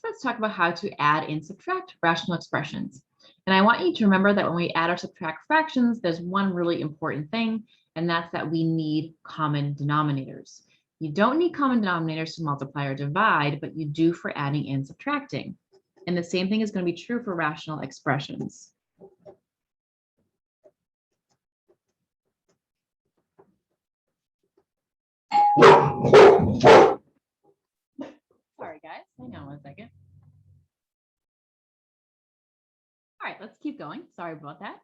let's talk about how to add and subtract rational expressions. And I want you to remember that when we add or subtract fractions, there's one really important thing, and that's that we need common denominators. You don't need common denominators to multiply or divide, but you do for adding and subtracting. And the same thing is going to be true for rational expressions. Sorry, guys. Hang on one second. All right, let's keep going. Sorry about that.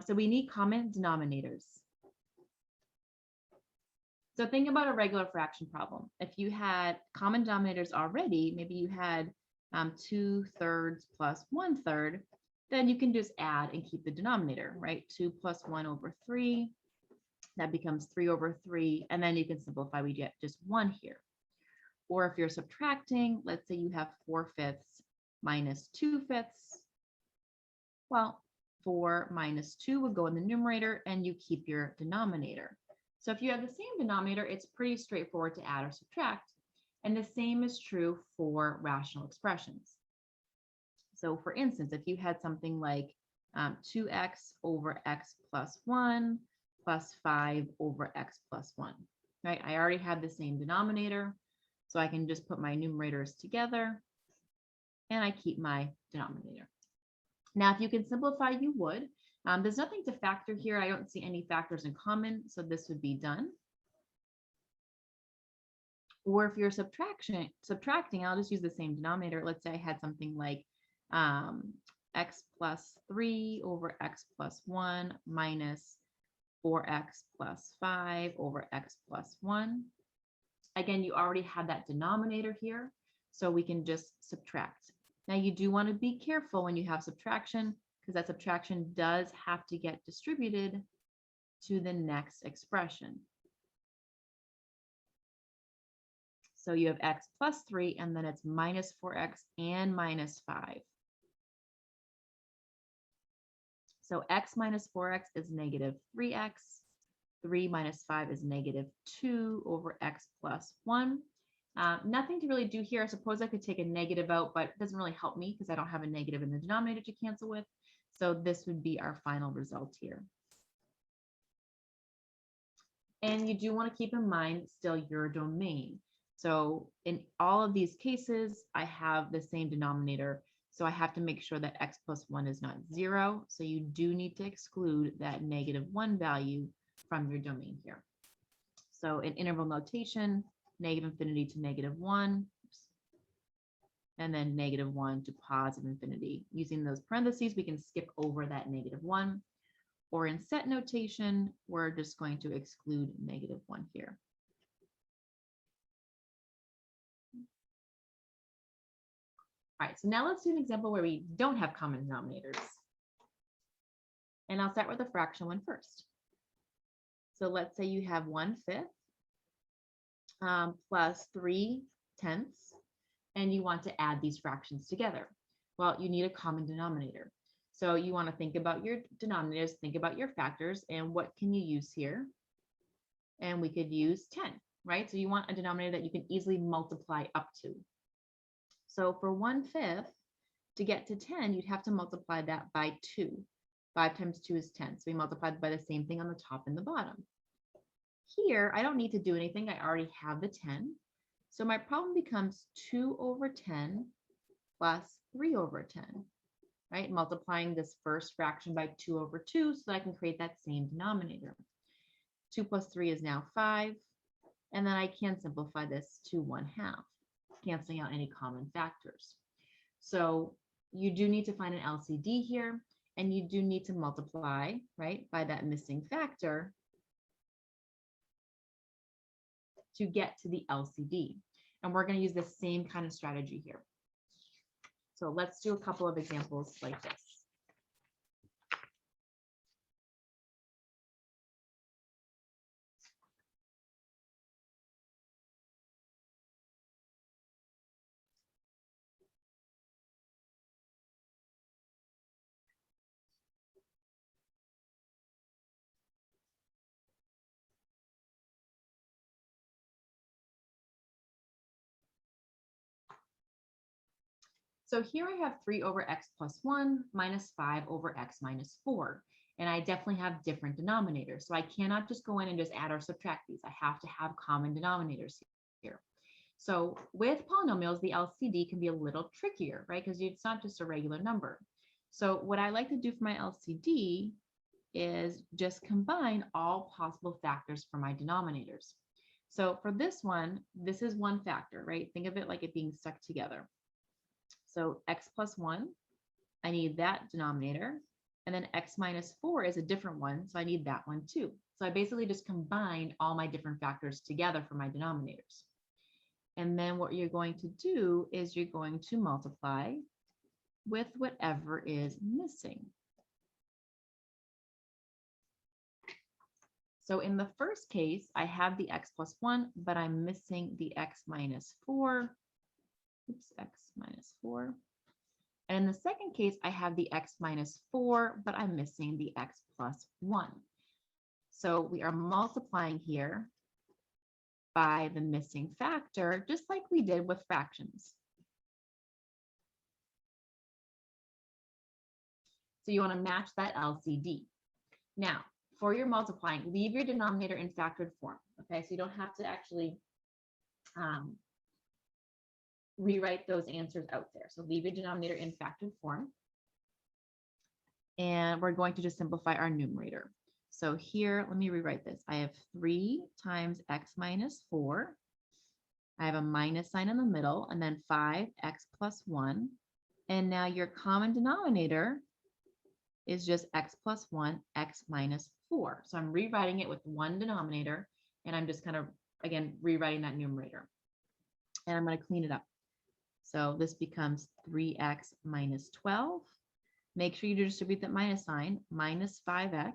So we need common denominators. So think about a regular fraction problem. If you had common denominators already, maybe you had 2/3 plus 1/3, then you can just add and keep the denominator, right? 2 plus 1 over 3, that becomes 3 over 3, and then you can simplify, we get just 1 here. Or if you're subtracting, let's say you have 4/5 minus 2/5. Well, 4 minus 2 would go in the numerator and you keep your denominator. So if you have the same denominator, it's pretty straightforward to add or subtract. And the same is true for rational expressions. So for instance, if you had something like 2x over x plus 1 plus 5 over x plus 1, right? I already have the same denominator, so I can just put my numerators together and I keep my denominator. Now, if you can simplify, you would. There's nothing to factor here. I don't see any factors in common, so this would be done. Or if you're subtracting, I'll just use the same denominator. Let's say I had something like x plus 3 over x plus 1 minus 4x plus 5 over x plus 1. Again, you already have that denominator here, so we can just subtract. Now, you do want to be careful when you have subtraction, because that subtraction does have to get distributed to the next expression. So you have x plus 3, and then it's minus 4x and minus 5. So x minus 4x is negative 3x. 3 minus 5 is negative 2 over x plus 1. Nothing to really do here. I suppose I could take a negative out, but it doesn't really help me because I don't have a negative in the denominator to cancel with. So this would be our final result here. And you do want to keep in mind still your domain. So in all of these cases, I have the same denominator. So I have to make sure that x plus 1 is not 0. So you do need to exclude that negative 1 value from your domain here. So in interval notation, negative infinity to negative 1, and then negative 1 to positive infinity. Using those parentheses, we can skip over that negative 1. Or in set notation, we're just going to exclude negative 1 here. All right, so now let's do an example where we don't have common denominators. And I'll start with the fraction one first. So let's say you have 1/5 plus 3/10, and you want to add these fractions together. Well, you need a common denominator. So you want to think about your denominators, think about your factors, and what can you use here? And we could use 10, right? So you want a denominator that you can easily multiply up to. So for 1/5, to get to 10, you'd have to multiply that by 2. 5 times 2 is 10. So we multiplied by the same thing on the top and the bottom. Here, I don't need to do anything. I already have the 10. So my problem becomes 2 over 10 plus 3 over 10, right? Multiplying this first fraction by 2 over 2 so that I can create that same denominator. 2 plus 3 is now 5. And then I can simplify this to 1/2, canceling out any common factors. So you do need to find an LCD here, and you do need to multiply, right, by that missing factor to get to the LCD. And we're going to use the same kind of strategy here. So let's do a couple of examples like this. So here I have 3 over x plus 1 minus 5 over x minus 4. And I definitely have different denominators. So I cannot just go in and just add or subtract these. I have to have common denominators here. So with polynomials, the LCD can be a little trickier, right? Because it's not just a regular number. So what I like to do for my LCD is just combine all possible factors for my denominators. So for this one, this is one factor, right? Think of it like it being stuck together. So x plus 1, I need that denominator. And then x minus 4 is a different one, so I need that one too. So I basically just combined all my different factors together for my denominators. And then what you're going to do is you're going to multiply with whatever is missing. So in the first case, I have the x plus 1, but I'm missing the x minus 4. Oops, x minus 4. And in the second case, I have the x minus 4, but I'm missing the x plus 1. So we are multiplying here by the missing factor, just like we did with fractions. So you want to match that LCD. Now, for your multiplying, leave your denominator in factored form. Okay, so you don't have to actually rewrite those answers out there. So leave your denominator in factored form. And we're going to just simplify our numerator. So here, let me rewrite this. I have 3 times x minus 4. I have a minus sign in the middle, and then 5x plus 1. And now your common denominator is just x plus 1, x minus 4. So I'm rewriting it with one denominator, and I'm just kind of, again, rewriting that numerator. And I'm going to clean it up. So this becomes 3x minus 12. Make sure you distribute that minus sign, minus 5x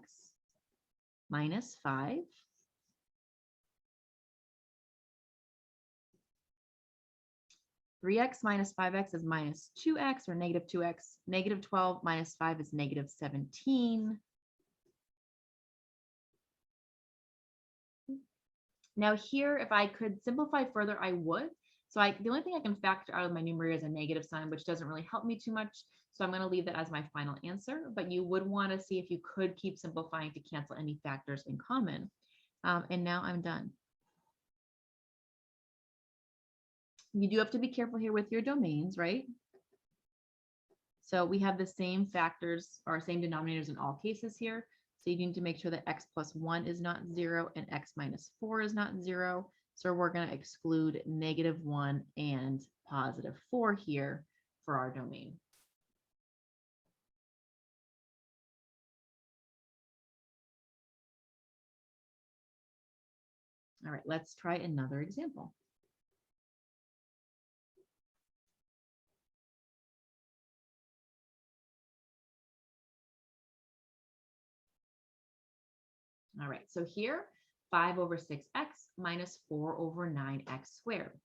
minus 5. (3x minus 5x is minus 2x or negative 2x. Negative 12 minus 5 is negative 17. Now here, if I could simplify further, I would. So the only thing I can factor out of my numerator is a negative sign, which doesn't really help me too much. So I'm going to leave that as my final answer, but you would want to see if you could keep simplifying to cancel any factors in common. And now I'm done. You do have to be careful here with your domains, right? So we have the same factors or same denominators in all cases here. So you need to make sure that x plus 1 is not 0 and x minus 4 is not 0. So we're going to exclude negative 1 and positive 4 here for our domain. All right, let's try another example. All right, so here, 5 over 6x minus 4 over 9x squared.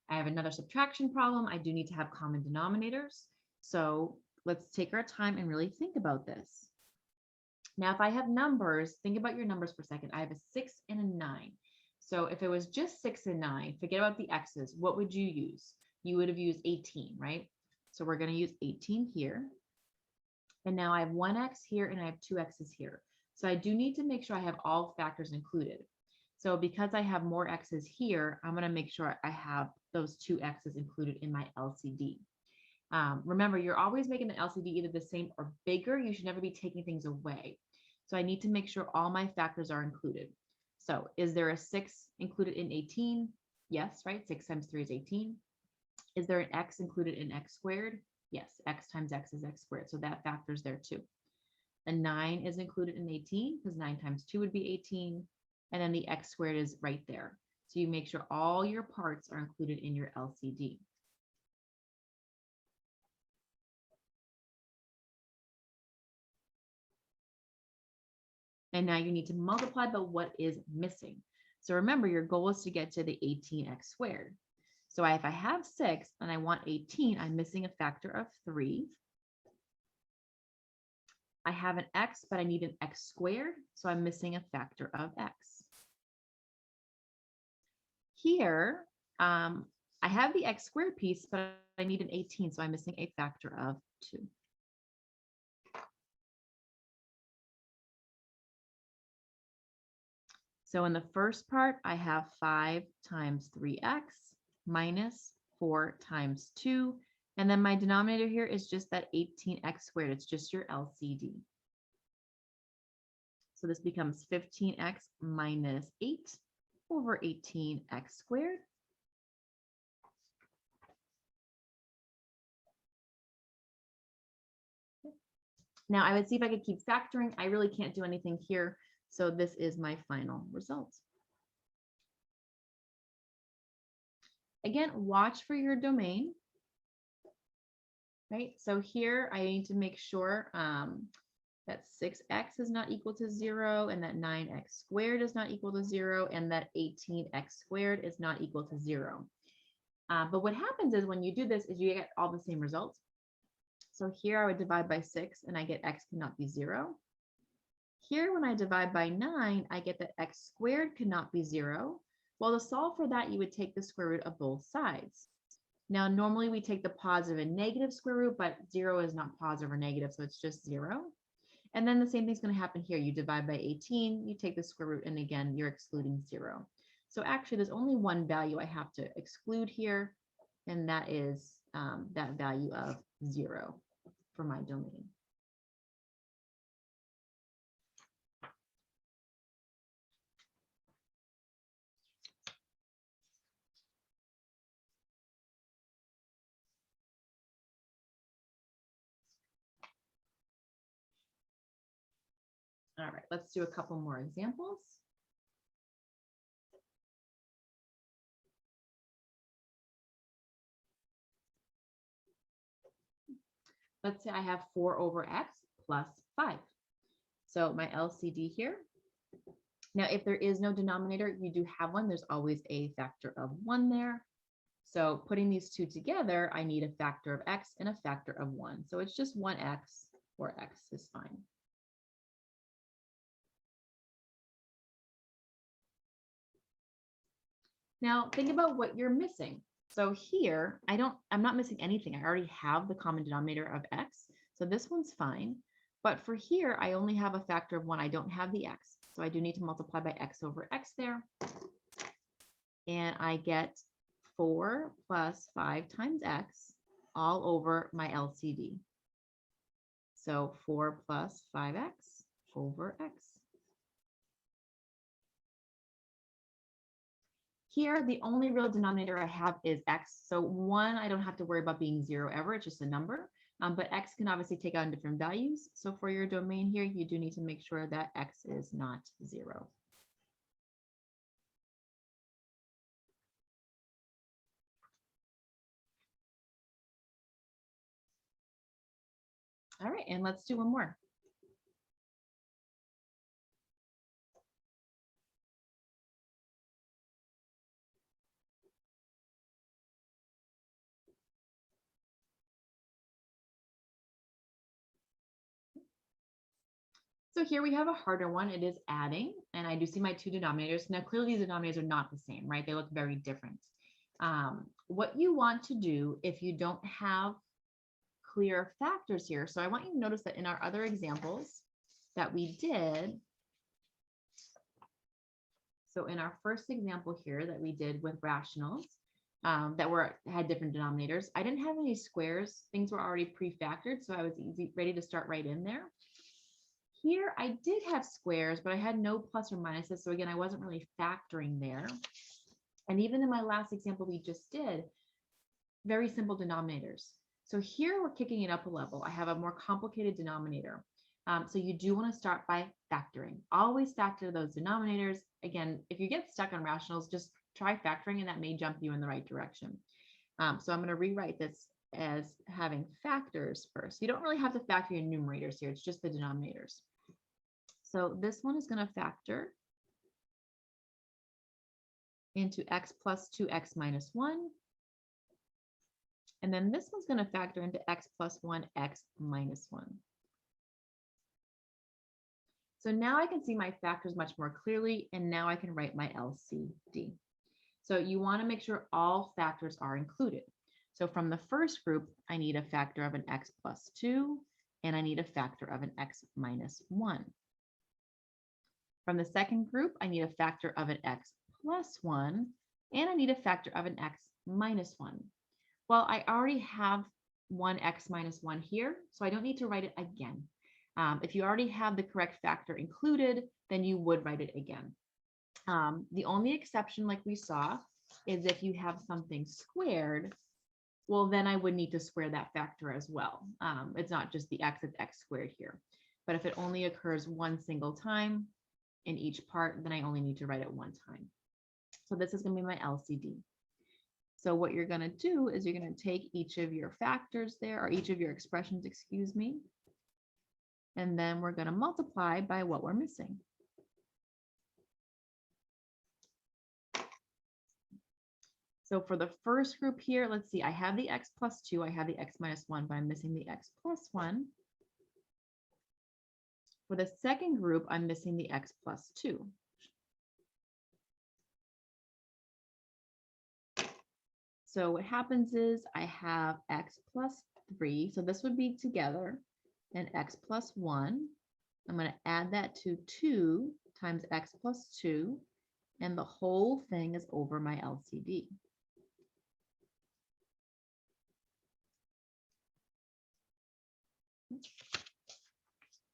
I have another subtraction problem. I do need to have common denominators. So let's take our time and really think about this. Now, if I have numbers, think about your numbers for a second. I have a 6 and a 9. So if it was just 6 and 9, forget about the x's. What would you use? You would have used 18, right? So we're going to use 18 here. And now I have 1x here and I have 2 x's here. So I do need to make sure I have all factors included. So because I have more x's here, I'm going to make sure I have those 2 x's included in my LCD. Remember, you're always making the LCD either the same or bigger. You should never be taking things away. So I need to make sure all my factors are included. So is there a 6 included in 18? Yes, right? 6 times 3 is 18. Is there an x included in x squared? Yes, x times x is x squared. So that factor's there too. A 9 is included in 18 because 9 times 2 would be 18. And then the x squared is right there. So you make sure all your parts are included in your LCD. And now you need to multiply by what is missing. So remember, your goal is to get to the 18x squared. So if I have 6 and I want 18, I'm missing a factor of 3. I have an x, but I need an x squared, so I'm missing a factor of x. Here, I I have the x squared piece, but I need an 18, so I'm missing a factor of 2. So in the first part, I have 5 times 3x minus 4 times 2. And then my denominator here is just that 18x squared. It's just your LCD. So this becomes 15x minus 8 over 18x squared. Now I would see if I could keep factoring. I really can't do anything here. So this is my final result. Again, watch for your domain. Right? So here I need to make sure that 6x is not equal to 0, and that 9x squared is not equal to 0, and that 18x squared is not equal to 0. But what happens is when you do this is you get all the same results. So here I would divide by 6 and I get x cannot be 0. Here when I divide by 9, I get that x squared cannot be 0. Well, to solve for that, you would take the square root of both sides. Now, normally we take the positive and negative square root, but 0 is not positive or negative, so it's just 0. And then the same thing's going to happen here. You divide by 18, you take the square root, and again, you're excluding 0. So actually, there's only one value I have to exclude here, and that is that value of 0 for my domain. All right, let's do a couple more examples. Let's say I have 4 over x plus 5. So my LCD here. Now, if there is no denominator, you do have one. There's always a factor of 1 there. So putting these two together, I need a factor of x and a factor of 1. So it's just 1x, or x is fine. Now, think about what you're missing. So here, I'm not missing anything. I already have the common denominator of x. So this one's fine. But for here, I only have a factor of 1. I don't have the x. So I do need to multiply by x over x there. And I get 4 plus 5 times x all over my LCD. So 4 plus 5x over x. Here, the only real denominator I have is x. So 1, I don't have to worry about being 0 ever. It's just a number. But x can obviously take on different values. So for your domain here, you do need to make sure that x is not 0. All right, and let's do one more. So here we have a harder one. It is adding, and I do see my two denominators. Now, clearly these denominators are not the same, right? They look very different. What you want to do if you don't have clear factors here, so I want you to notice that in our other examples that we did, so in our first example here that we did with rationals, that had different denominators, I didn't have any squares. Things were already pre-factored, so I was ready to start right in there. Here, I did have squares, but I had no plus or minuses. So again, I wasn't really factoring there. And even in my last example we just did, very simple denominators. So here we're kicking it up a level. I have a more complicated denominator. So you do want to start by factoring. Always factor those denominators. Again, if you get stuck on rationals, just try factoring and that may jump you in the right direction. So I'm going to rewrite this as having factors first. You don't really have to factor your numerators here. It's just the denominators. So this one is going to factor into x plus 2x minus 1. And then this one's going to factor into x plus 1, x minus 1. So now I can see my factors much more clearly, and now I can write my LCD. So you want to make sure all factors are included. So from the first group, I need a factor of an x plus 2, and I need a factor of an x minus 1. From the second group, I need a factor of an x plus 1, and I need a factor of an x minus 1. Well, I already have one x minus 1 here, so I don't need to write it again. If you already have the correct factor included, then you would write it again. The only exception, like we saw, is if you have something squared, well, then I would need to square that factor as well. It's not just the x, it's x squared here. But if it only occurs one single time in each part, then I only need to write it one time. So this is going to be my LCD. So what you're going to do is you're going to take each of your factors there, or each of your expressions, excuse me, and then we're going to multiply by what we're missing. So for the first group here, let's see, I have the x plus 2, I have the x minus 1, but I'm missing the x plus 1. For the second group, I'm missing the x plus 2. So what happens is I have x plus 3, so this would be together, and x plus 1. I'm going to add that to 2 times x plus 2, and the whole thing is over my LCD.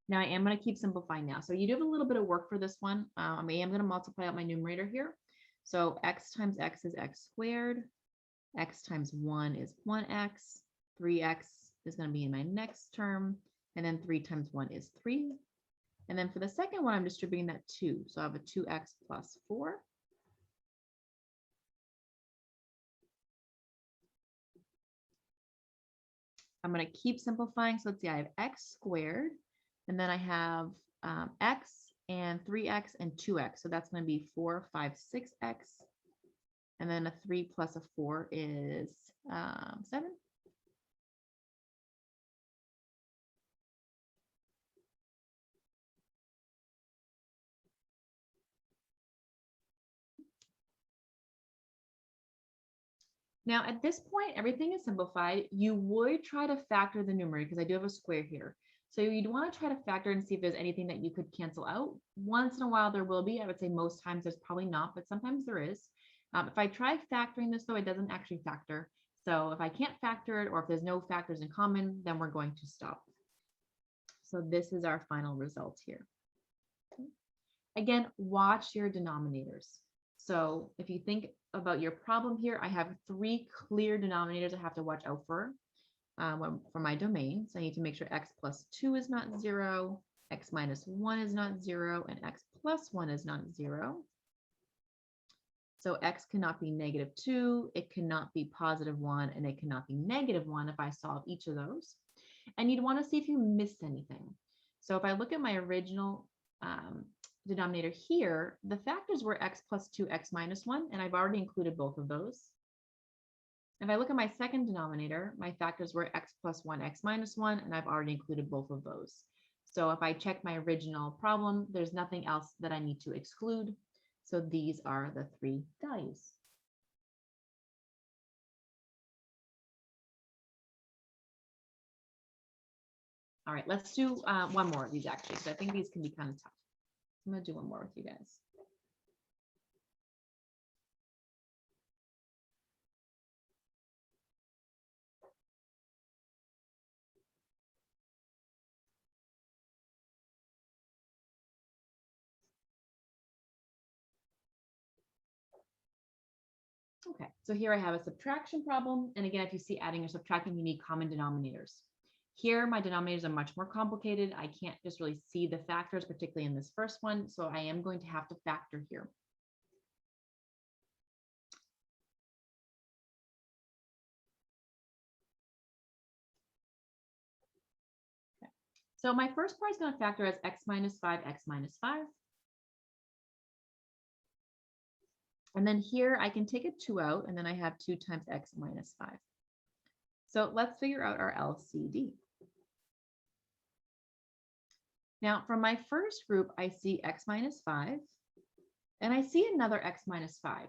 Now I am going to keep simplifying now. So you do have a little bit of work for this one. I am going to multiply out my numerator here. So x times x is x squared. X times 1 is 1x. 3x is going to be in my next term. And then 3 times 1 is 3. And then for the second one, I'm distributing that 2. So I have a 2x plus 4. I'm going to keep simplifying. So let's see, I have x squared. And then I have x and 3x and 2x. So that's going to be 4, 5, 6x. And then a 3 plus a 4 is 7. Now, at this point, everything is simplified. You would try to factor the numerator because I do have a square here. So you'd want to try to factor and see if there's anything that you could cancel out. Once in a while, there will be. I would say most times there's probably not, but sometimes there is. If I try factoring this, though, it doesn't actually factor. So if I can't factor it, or if there's no factors in common, then we're going to stop. So this is our final result here. Again, watch your denominators. So if you think about your problem here, I have 3 clear denominators I have to watch out for my domain. So I need to make sure x plus 2 is not 0, x minus 1 is not 0, and x plus 1 is not 0. So x cannot be -2, it cannot be +1, and it cannot be -1 if I solve each of those. And you'd want to see if you missed anything. So if I look at my original denominator here, the factors were x plus 2, x minus 1, and I've already included both of those. If I look at my second denominator, my factors were x plus 1, x minus 1, and I've already included both of those. So if I check my original problem, there's nothing else that I need to exclude. So these are the 3 values. All right, let's do one more of these actually, because I think these can be kind of tough. I'm going to do one more with you guys. Okay, so here I have a subtraction problem. And again, if you see adding or subtracting, you need common denominators. Here, my denominators are much more complicated. I can't just really see the factors, particularly in this first one. So I am going to have to factor here. Okay. So my first part is going to factor as x minus 5, x minus 5. And then here I can take a 2 out, and then I have 2 times x minus 5. So let's figure out our LCD. Now, from my first group, I see x minus 5, and I see another x minus 5.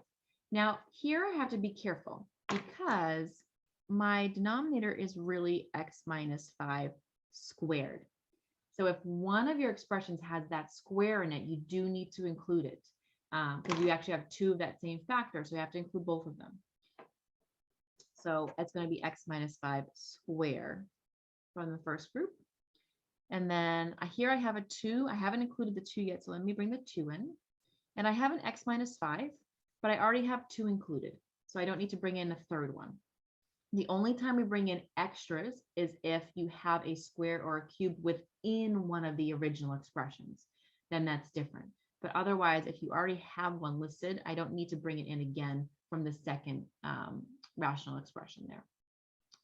Now, here I have to be careful because my denominator is really x minus 5 squared. So if one of your expressions has that square in it, you do need to include it because you actually have two of that same factor. So you have to include both of them. So it's going to be x minus 5 squared from the first group. And then here I have a 2. I haven't included the 2 yet, so let me bring the 2 in. And I have an x minus 5, but I already have 2 included, so I don't need to bring in a third one. The only time we bring in extras is if you have a square or a cube within one of the original expressions, then that's different. But otherwise, if you already have one listed, I don't need to bring it in again from the second rational expression there.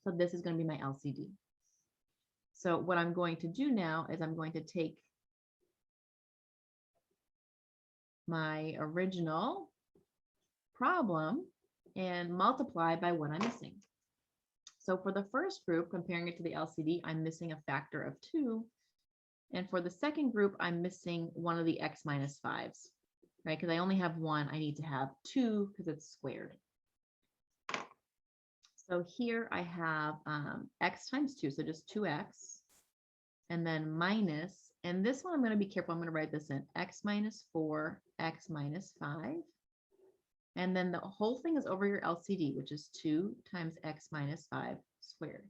So this is going to be my LCD. So what I'm going to do now is I'm going to take my original problem and multiply by what I'm missing. So for the first group, comparing it to the LCD, I'm missing a factor of 2. And for the second group, I'm missing one of the x minus 5s, right? Because I only have 1, I need to have 2 because it's squared. So here I have x times 2, so just 2x, and then minus, and this one I'm going to be careful, I'm going to write this in, x minus 4, x minus 5. And then the whole thing is over your LCD, which is 2 times x minus 5 squared.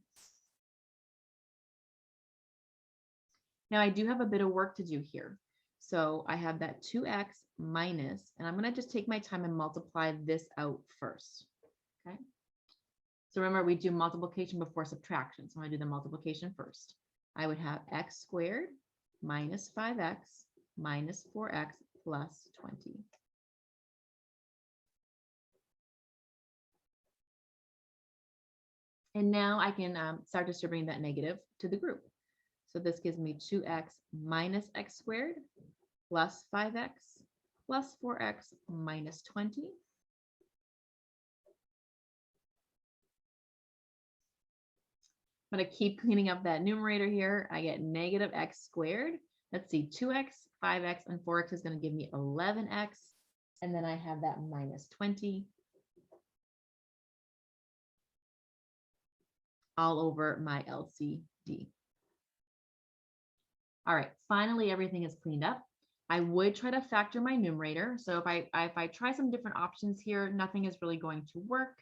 Now I do have a bit of work to do here. So I have that 2x minus, and I'm going to just take my time and multiply this out first. Okay. So remember, we do multiplication before subtraction. So I'm going to do the multiplication first. I would have x squared minus 5x minus 4x plus 20. And now I can start distributing that negative to the group. So this gives me 2x minus x squared plus 5x plus 4x minus 20. I'm going to keep cleaning up that numerator here. I get negative x squared. Let's see, 2x, 5x, and 4x is going to give me 11x. And then I have that minus 20 all over my LCD. All right, finally, everything is cleaned up. I would try to factor my numerator. So if I try some different options here, nothing is really going to work.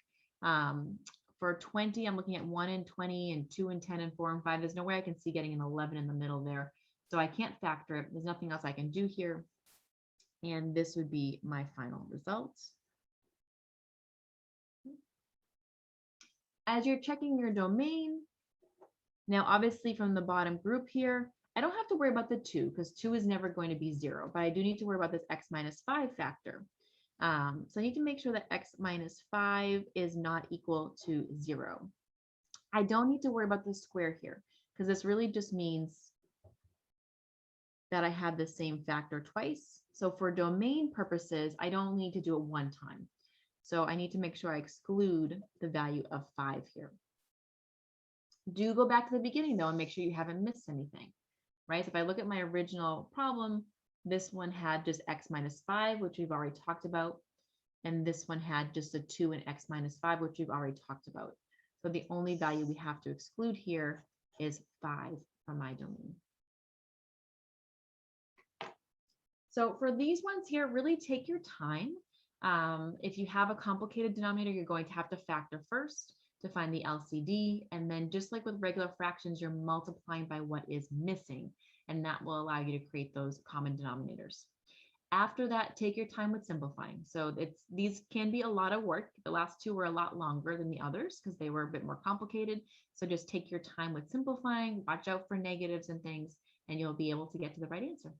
For 20, I'm looking at 1 and 20 and 2 and 10 and 4 and 5. There's no way I can see getting an 11 in the middle there. So I can't factor it. There's nothing else I can do here. And this would be my final result. As you're checking your domain, now obviously from the bottom group here, I don't have to worry about the 2 because 2 is never going to be 0, but I do need to worry about this x minus 5 factor. So I need to make sure that x minus 5 is not equal to 0. I don't need to worry about the square here because this really just means that I have the same factor twice. So for domain purposes, I don't need to do it one time. So I need to make sure I exclude the value of 5 here. Do go back to the beginning though and make sure you haven't missed anything, right? So if I look at my original problem, this one had just x minus 5, which we've already talked about. And this one had just a 2 and x minus 5, which we've already talked about. So the only value we have to exclude here is 5 from my domain. So for these ones here, really take your time. If you have a complicated denominator, you're going to have to factor first to find the LCD. And then just like with regular fractions, you're multiplying by what is missing. And that will allow you to create those common denominators. After that, take your time with simplifying. So these can be a lot of work. The last two were a lot longer than the others because they were a bit more complicated. So just take your time with simplifying, watch out for negatives and things, and you'll be able to get to the right answer.